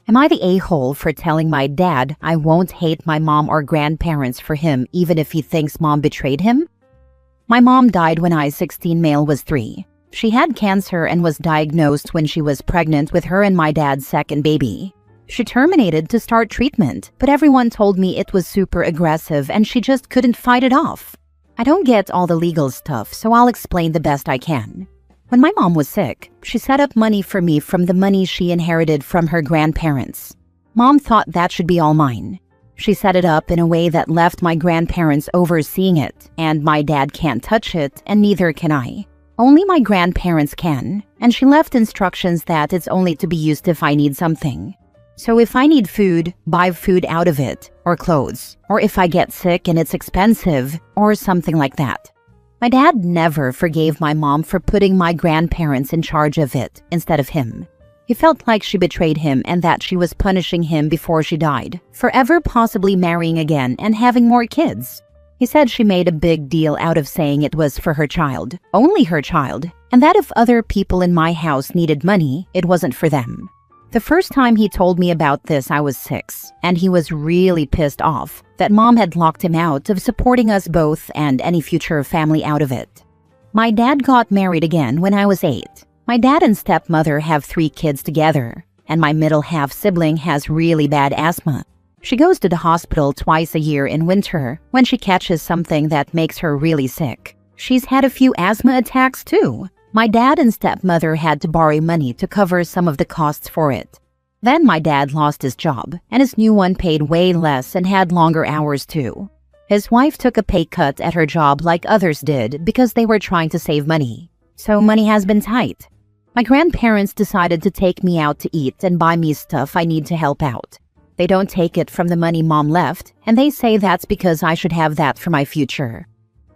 Am I the a-hole for telling my dad I won't hate my mom or grandparents for him even if he thinks mom betrayed him? My mom died when I, 16, male was 3. She had cancer and was diagnosed when she was pregnant with her and my dad's second baby. She terminated to start treatment, but everyone told me it was super aggressive and she just couldn't fight it off. I don't get all the legal stuff, so I'll explain the best I can. When my mom was sick, she set up money for me from the money she inherited from her grandparents. Mom thought that should be all mine. She set it up in a way that left my grandparents overseeing it, and my dad can't touch it, and neither can I. Only my grandparents can, and she left instructions that it's only to be used if I need something. So if I need food, buy food out of it, or clothes, or if I get sick and it's expensive, or something like that. My dad never forgave my mom for putting my grandparents in charge of it instead of him. He felt like she betrayed him and that she was punishing him before she died, forever possibly marrying again and having more kids. He said she made a big deal out of saying it was for her child, only her child, and that if other people in my house needed money, it wasn't for them. The first time he told me about this, I was 6, and he was really pissed off that mom had locked him out of supporting us both and any future family out of it. My dad got married again when I was 8. My dad and stepmother have 3 kids together, and my middle half sibling has really bad asthma. She goes to the hospital twice a year in winter when she catches something that makes her really sick. She's had a few asthma attacks too. My dad and stepmother had to borrow money to cover some of the costs for it. Then my dad lost his job, and his new one paid way less and had longer hours too. His wife took a pay cut at her job like others did because they were trying to save money. So money has been tight. My grandparents decided to take me out to eat and buy me stuff I need to help out. They don't take it from the money mom left, and they say that's because I should have that for my future.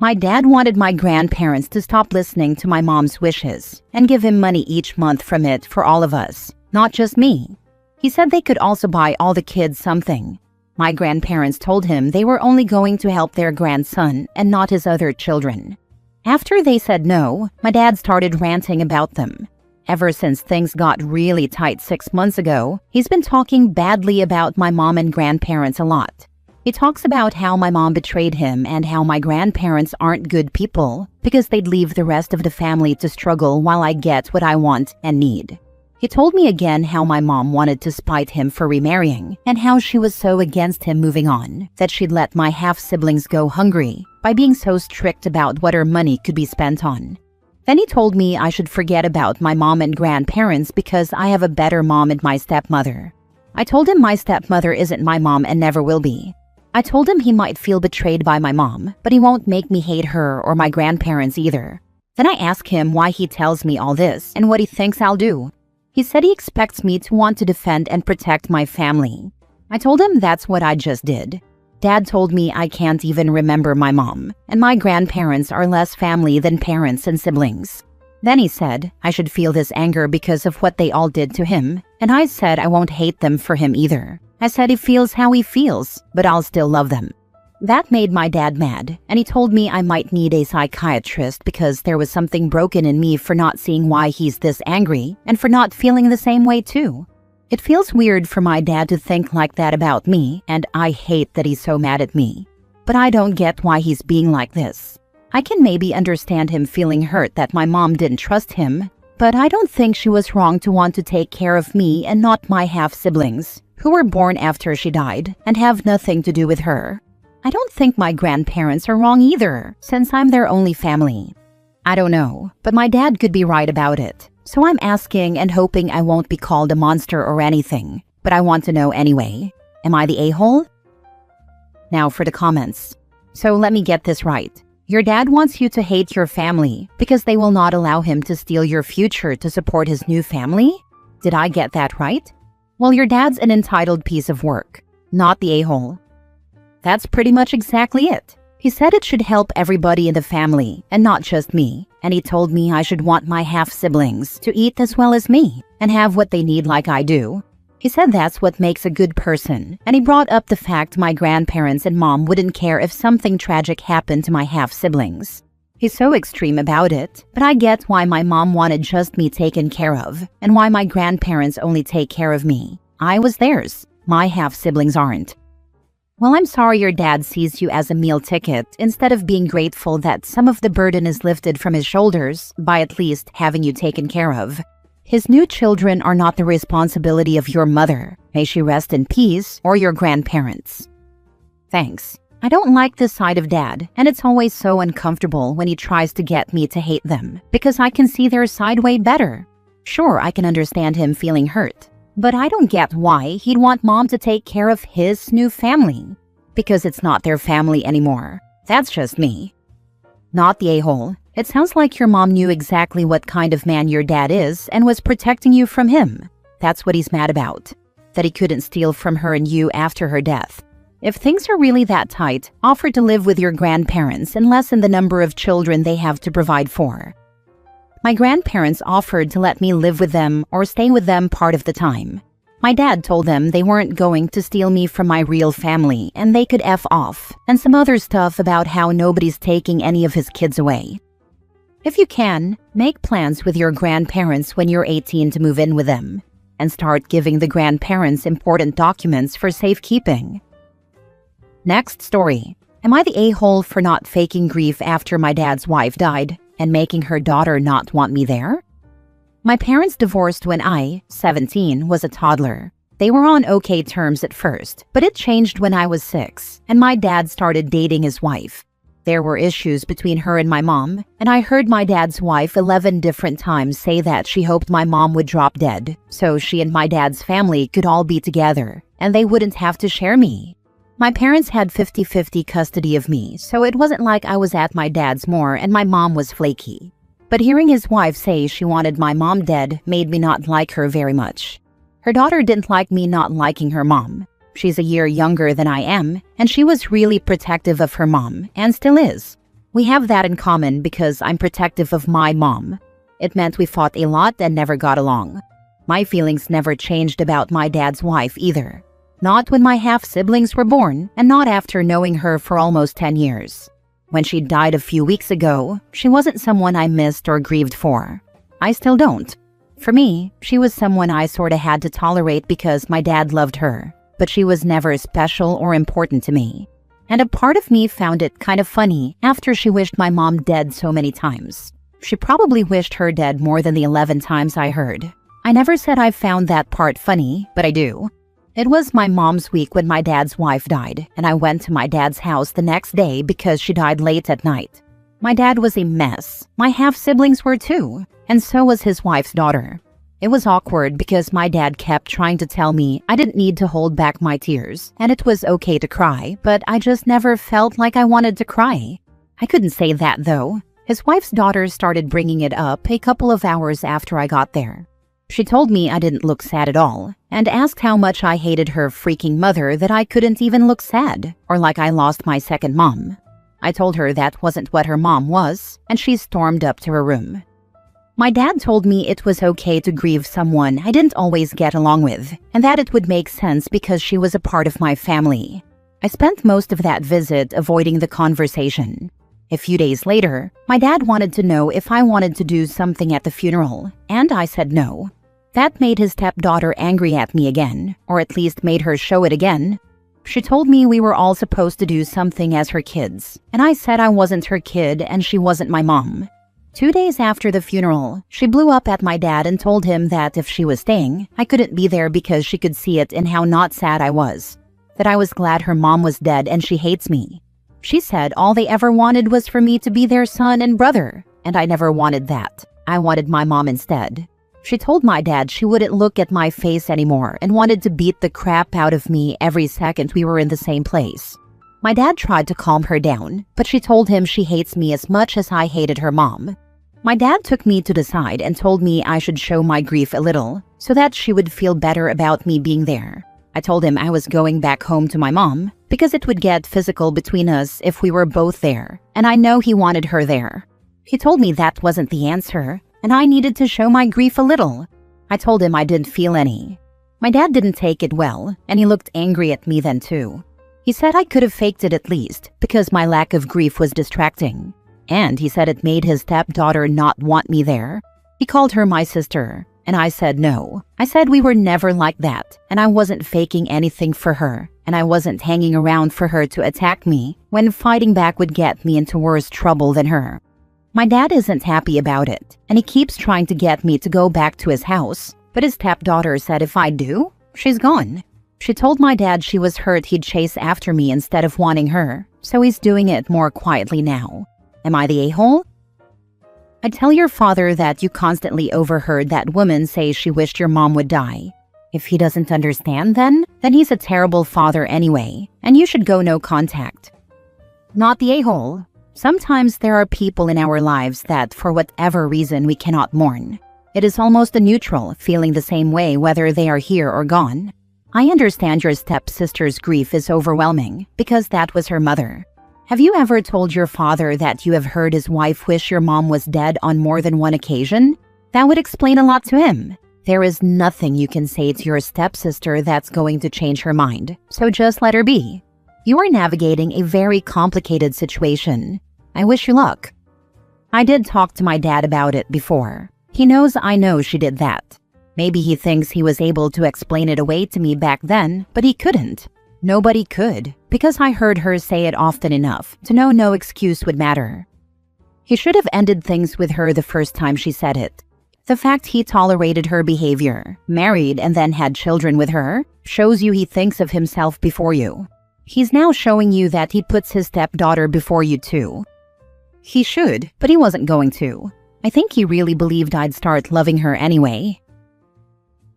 My dad wanted my grandparents to stop listening to my mom's wishes and give him money each month from it for all of us, not just me. He said they could also buy all the kids something. My grandparents told him they were only going to help their grandson and not his other children. After they said no, my dad started ranting about them. Ever since things got really tight 6 months ago, he's been talking badly about my mom and grandparents a lot. He talks about how my mom betrayed him and how my grandparents aren't good people because they'd leave the rest of the family to struggle while I get what I want and need. He told me again how my mom wanted to spite him for remarrying and how she was so against him moving on that she'd let my half-siblings go hungry by being so strict about what her money could be spent on. Then he told me I should forget about my mom and grandparents because I have a better mom and my stepmother. I told him my stepmother isn't my mom and never will be. I told him he might feel betrayed by my mom, but he won't make me hate her or my grandparents either. Then I asked him why he tells me all this and what he thinks I'll do. He said he expects me to want to defend and protect my family. I told him that's what I just did. Dad told me I can't even remember my mom, and my grandparents are less family than parents and siblings. Then he said I should feel this anger because of what they all did to him, and I said I won't hate them for him either. I said he feels how he feels, but I'll still love them. That made my dad mad, and he told me I might need a psychiatrist because there was something broken in me for not seeing why he's this angry and for not feeling the same way too. It feels weird for my dad to think like that about me, and I hate that he's so mad at me. But I don't get why he's being like this. I can maybe understand him feeling hurt that my mom didn't trust him, but I don't think she was wrong to want to take care of me and not my half-siblings, who were born after she died and have nothing to do with her. I don't think my grandparents are wrong either, since I'm their only family. I don't know, but my dad could be right about it. So I'm asking and hoping I won't be called a monster or anything, but I want to know anyway. Am I the a-hole? Now for the comments. So let me get this right. Your dad wants you to hate your family because they will not allow him to steal your future to support his new family? Did I get that right? Well, your dad's an entitled piece of work, not the a-hole. That's pretty much exactly it. He said it should help everybody in the family and not just me. And he told me I should want my half-siblings to eat as well as me and have what they need like I do. He said that's what makes a good person, and he brought up the fact my grandparents and mom wouldn't care if something tragic happened to my half-siblings. He's so extreme about it, but I get why my mom wanted just me taken care of and why my grandparents only take care of me. I was theirs. My half-siblings aren't. Well, I'm sorry your dad sees you as a meal ticket instead of being grateful that some of the burden is lifted from his shoulders by at least having you taken care of. His new children are not the responsibility of your mother, may she rest in peace, or your grandparents. Thanks. I don't like this side of Dad, and it's always so uncomfortable when he tries to get me to hate them, because I can see their side way better. Sure, I can understand him feeling hurt, but I don't get why he'd want Mom to take care of his new family. Because it's not their family anymore. That's just me. Not the a-hole. It sounds like your mom knew exactly what kind of man your dad is and was protecting you from him. That's what he's mad about. That he couldn't steal from her and you after her death. If things are really that tight, offer to live with your grandparents and lessen the number of children they have to provide for. My grandparents offered to let me live with them or stay with them part of the time. My dad told them they weren't going to steal me from my real family and they could F off, and some other stuff about how nobody's taking any of his kids away. If you can, make plans with your grandparents when you're 18 to move in with them, and start giving the grandparents important documents for safekeeping. Next story. Am I the a-hole for not faking grief after my dad's wife died and making her daughter not want me there? My parents divorced when I, 17, was a toddler. They were on okay terms at first, but it changed when I was 6, and my dad started dating his wife. There were issues between her and my mom, and I heard my dad's wife 11 different times say that she hoped my mom would drop dead, so she and my dad's family could all be together, and they wouldn't have to share me. My parents had 50-50 custody of me, so it wasn't like I was at my dad's more and my mom was flaky. But hearing his wife say she wanted my mom dead made me not like her very much. Her daughter didn't like me not liking her mom. She's a year younger than I am, and she was really protective of her mom, and still is. We have that in common because I'm protective of my mom. It meant we fought a lot and never got along. My feelings never changed about my dad's wife either. Not when my half-siblings were born, and not after knowing her for almost 10 years. When she died a few weeks ago, she wasn't someone I missed or grieved for. I still don't. For me, she was someone I sorta had to tolerate because my dad loved her, but she was never special or important to me. And a part of me found it kind of funny after she wished my mom dead so many times. She probably wished her dead more than the 11 times I heard. I never said I found that part funny, but I do. It was my mom's week when my dad's wife died, and I went to my dad's house the next day because she died late at night. My dad was a mess. My half-siblings were too, and so was his wife's daughter. It was awkward because my dad kept trying to tell me I didn't need to hold back my tears, and it was okay to cry, but I just never felt like I wanted to cry. I couldn't say that though. His wife's daughter started bringing it up a couple of hours after I got there. She told me I didn't look sad at all, and asked how much I hated her freaking mother that I couldn't even look sad, or like I lost my second mom. I told her that wasn't what her mom was, and she stormed up to her room. My dad told me it was okay to grieve someone I didn't always get along with, and that it would make sense because she was a part of my family. I spent most of that visit avoiding the conversation. A few days later, my dad wanted to know if I wanted to do something at the funeral, and I said no. That made his stepdaughter angry at me again, or at least made her show it again. She told me we were all supposed to do something as her kids, and I said I wasn't her kid and she wasn't my mom. 2 days after the funeral, she blew up at my dad and told him that if she was staying, I couldn't be there because she could see it in how not sad I was. That I was glad her mom was dead and she hates me. She said all they ever wanted was for me to be their son and brother, and I never wanted that. I wanted my mom instead. She told my dad she wouldn't look at my face anymore and wanted to beat the crap out of me every second we were in the same place. My dad tried to calm her down, but she told him she hates me as much as I hated her mom. My dad took me to the side and told me I should show my grief a little, so that she would feel better about me being there. I told him I was going back home to my mom, because it would get physical between us if we were both there, and I know he wanted her there. He told me that wasn't the answer, and I needed to show my grief a little. I told him I didn't feel any. My dad didn't take it well, and he looked angry at me then too. He said I could have faked it at least, because my lack of grief was distracting. And he said it made his stepdaughter not want me there. He called her my sister, And I said no. I said we were never like that, and I wasn't faking anything for her, and I wasn't hanging around for her to attack me when fighting back would get me into worse trouble than her. My dad isn't happy about it, and he keeps trying to get me to go back to his house, but his stepdaughter said if I do, she's gone. She told my dad she was hurt he'd chase after me instead of wanting her, so he's doing it more quietly now. Am I the a-hole? I tell your father that you constantly overheard that woman say she wished your mom would die. If he doesn't understand then he's a terrible father anyway, and you should go no contact. Not the a-hole. Sometimes there are people in our lives that for whatever reason we cannot mourn. It is almost a neutral, feeling the same way whether they are here or gone. I understand your stepsister's grief is overwhelming because that was her mother. Have you ever told your father that you have heard his wife wish your mom was dead on more than one occasion? That would explain a lot to him. There is nothing you can say to your stepsister that's going to change her mind, so just let her be. You are navigating a very complicated situation. I wish you luck. I did talk to my dad about it before. He knows I know she did that. Maybe he thinks he was able to explain it away to me back then, but he couldn't. Nobody could, because I heard her say it often enough to know no excuse would matter. He should have ended things with her the first time she said it. The fact he tolerated her behavior, married and then had children with her, shows you he thinks of himself before you. He's now showing you that he puts his stepdaughter before you too. He should, but he wasn't going to. I think he really believed I'd start loving her anyway.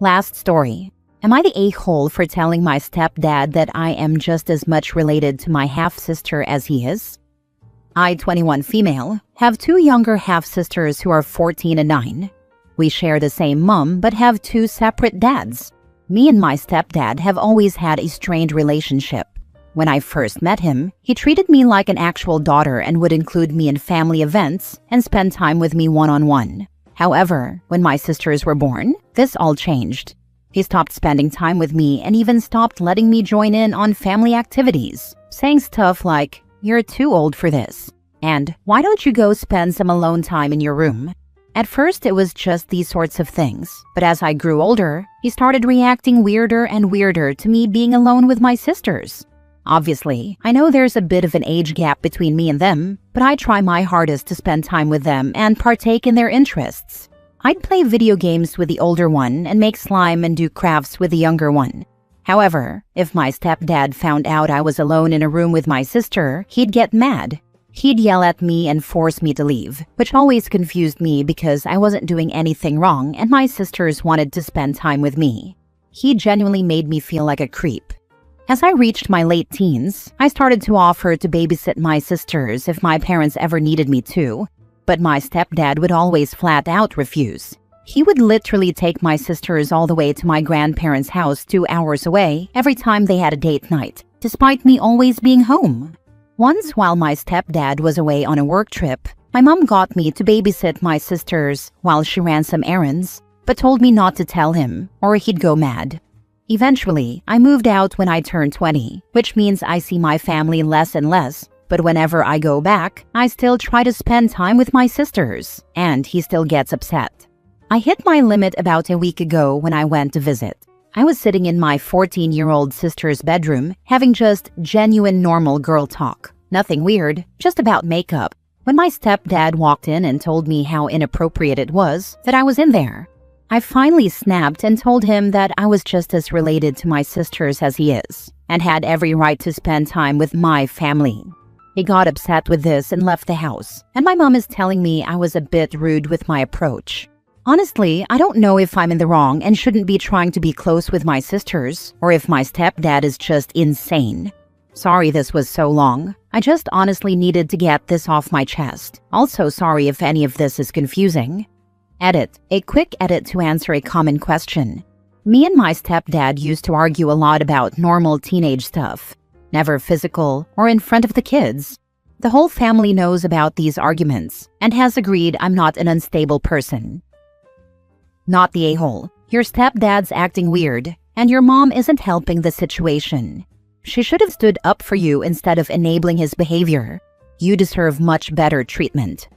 Last story. Am I the a-hole for telling my stepdad that I am just as much related to my half-sister as he is? I, 21 female, have two younger half-sisters who are 14 and 9. We share the same mom but have two separate dads. Me and my stepdad have always had a strained relationship. When I first met him, he treated me like an actual daughter and would include me in family events and spend time with me one-on-one. However, when my sisters were born, this all changed. He stopped spending time with me and even stopped letting me join in on family activities, saying stuff like, "You're too old for this," and "Why don't you go spend some alone time in your room?" At first, it was just these sorts of things, but as I grew older, he started reacting weirder and weirder to me being alone with my sisters. Obviously, I know there's a bit of an age gap between me and them, but I try my hardest to spend time with them and partake in their interests. I'd play video games with the older one and make slime and do crafts with the younger one. However, if my stepdad found out I was alone in a room with my sister, he'd get mad. He'd yell at me and force me to leave, which always confused me because I wasn't doing anything wrong and my sisters wanted to spend time with me. He genuinely made me feel like a creep. As I reached my late teens, I started to offer to babysit my sisters if my parents ever needed me to, but my stepdad would always flat out refuse. He would literally take my sisters all the way to my grandparents' house 2 hours away every time they had a date night, despite me always being home. Once, while my stepdad was away on a work trip, my mom got me to babysit my sisters while she ran some errands, but told me not to tell him or he'd go mad. Eventually, I moved out when I turned 20, which means I see my family less and less, but whenever I go back, I still try to spend time with my sisters, and he still gets upset. I hit my limit about a week ago when I went to visit. I was sitting in my 14-year-old sister's bedroom, having just genuine normal girl talk. Nothing weird, just about makeup, when my stepdad walked in and told me how inappropriate it was that I was in there. I finally snapped and told him that I was just as related to my sisters as he is, and had every right to spend time with my family. He got upset with this and left the house, and my mom is telling me I was a bit rude with my approach. Honestly, I don't know if I'm in the wrong and shouldn't be trying to be close with my sisters, or if my stepdad is just insane. Sorry this was so long. I just honestly needed to get this off my chest. Also sorry if any of this is confusing. Edit. A quick edit to answer a common question. Me and my stepdad used to argue a lot about normal teenage stuff. Never physical or in front of the kids. The whole family knows about these arguments and has agreed I'm not an unstable person. Not the a-hole. Your stepdad's acting weird, and your mom isn't helping the situation. She should have stood up for you instead of enabling his behavior. You deserve much better treatment.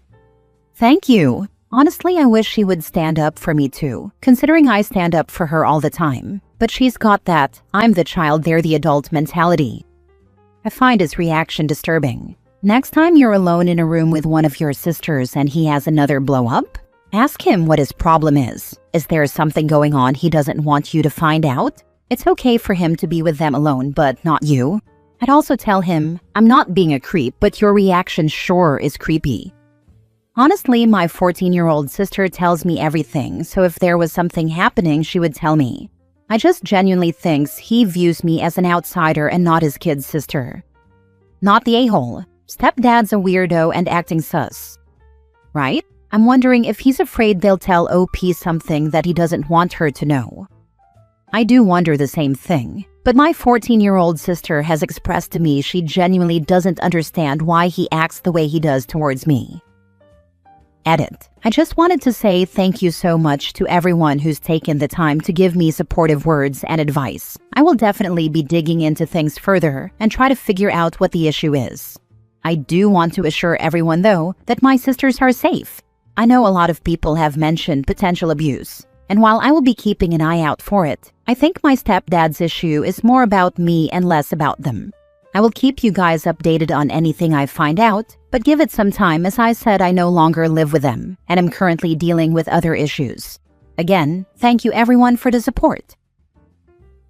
Thank you. Honestly, I wish she would stand up for me too, considering I stand up for her all the time. But she's got that I'm the child, they're the adult mentality. I find his reaction disturbing. Next time you're alone in a room with one of your sisters and he has another blow up, ask him what his problem is. Is there something going on he doesn't want you to find out? It's okay for him to be with them alone, but not you. I'd also tell him, I'm not being a creep, but your reaction sure is creepy. Honestly, my 14-year-old sister tells me everything, so if there was something happening, she would tell me. I just genuinely thinks he views me as an outsider and not his kid's sister. Not the a-hole. Stepdad's a weirdo and acting sus. Right? I'm wondering if he's afraid they'll tell OP something that he doesn't want her to know. I do wonder the same thing. But my 14-year-old sister has expressed to me she genuinely doesn't understand why he acts the way he does towards me. Edit. I just wanted to say thank you so much to everyone who's taken the time to give me supportive words and advice. I will definitely be digging into things further and try to figure out what the issue is. I do want to assure everyone, though, that my sisters are safe. I know a lot of people have mentioned potential abuse, and while I will be keeping an eye out for it, I think my stepdad's issue is more about me and less about them. I will keep you guys updated on anything I find out, but give it some time. As I said, I no longer live with them, and am currently dealing with other issues. Again, thank you everyone for the support.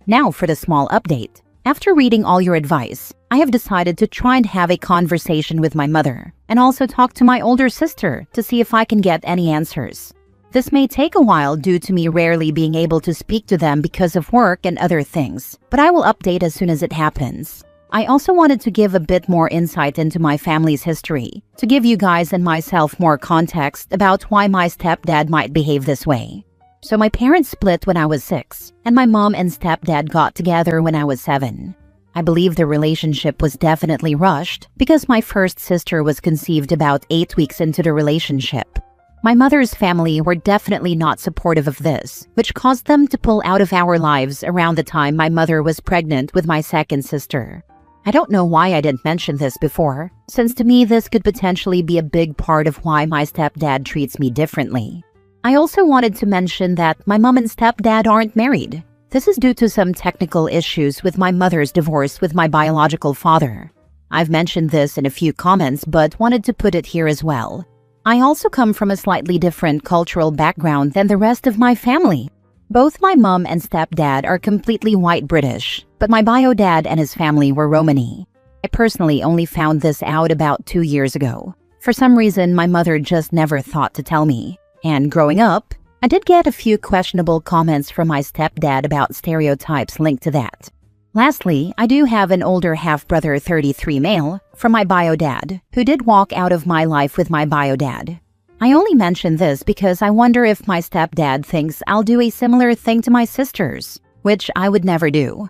Now for the small update. After reading all your advice, I have decided to try and have a conversation with my mother, and also talk to my older sister to see if I can get any answers. This may take a while due to me rarely being able to speak to them because of work and other things, but I will update as soon as it happens. I also wanted to give a bit more insight into my family's history, to give you guys and myself more context about why my stepdad might behave this way. So my parents split when I was 6, and my mom and stepdad got together when I was 7. I believe the relationship was definitely rushed because my first sister was conceived about 8 weeks into the relationship. My mother's family were definitely not supportive of this, which caused them to pull out of our lives around the time my mother was pregnant with my second sister. I don't know why I didn't mention this before, since to me this could potentially be a big part of why my stepdad treats me differently. I also wanted to mention that my mom and stepdad aren't married. This is due to some technical issues with my mother's divorce with my biological father. I've mentioned this in a few comments, but wanted to put it here as well. I also come from a slightly different cultural background than the rest of my family. Both my mom and stepdad are completely white British, but my bio dad and his family were Romani. I personally only found this out about 2 years ago. For some reason, my mother just never thought to tell me. And growing up, I did get a few questionable comments from my stepdad about stereotypes linked to that. Lastly, I do have an older half-brother 33 male from my bio dad, who did walk out of my life with my bio dad. I only mention this because I wonder if my stepdad thinks I'll do a similar thing to my sisters, which I would never do.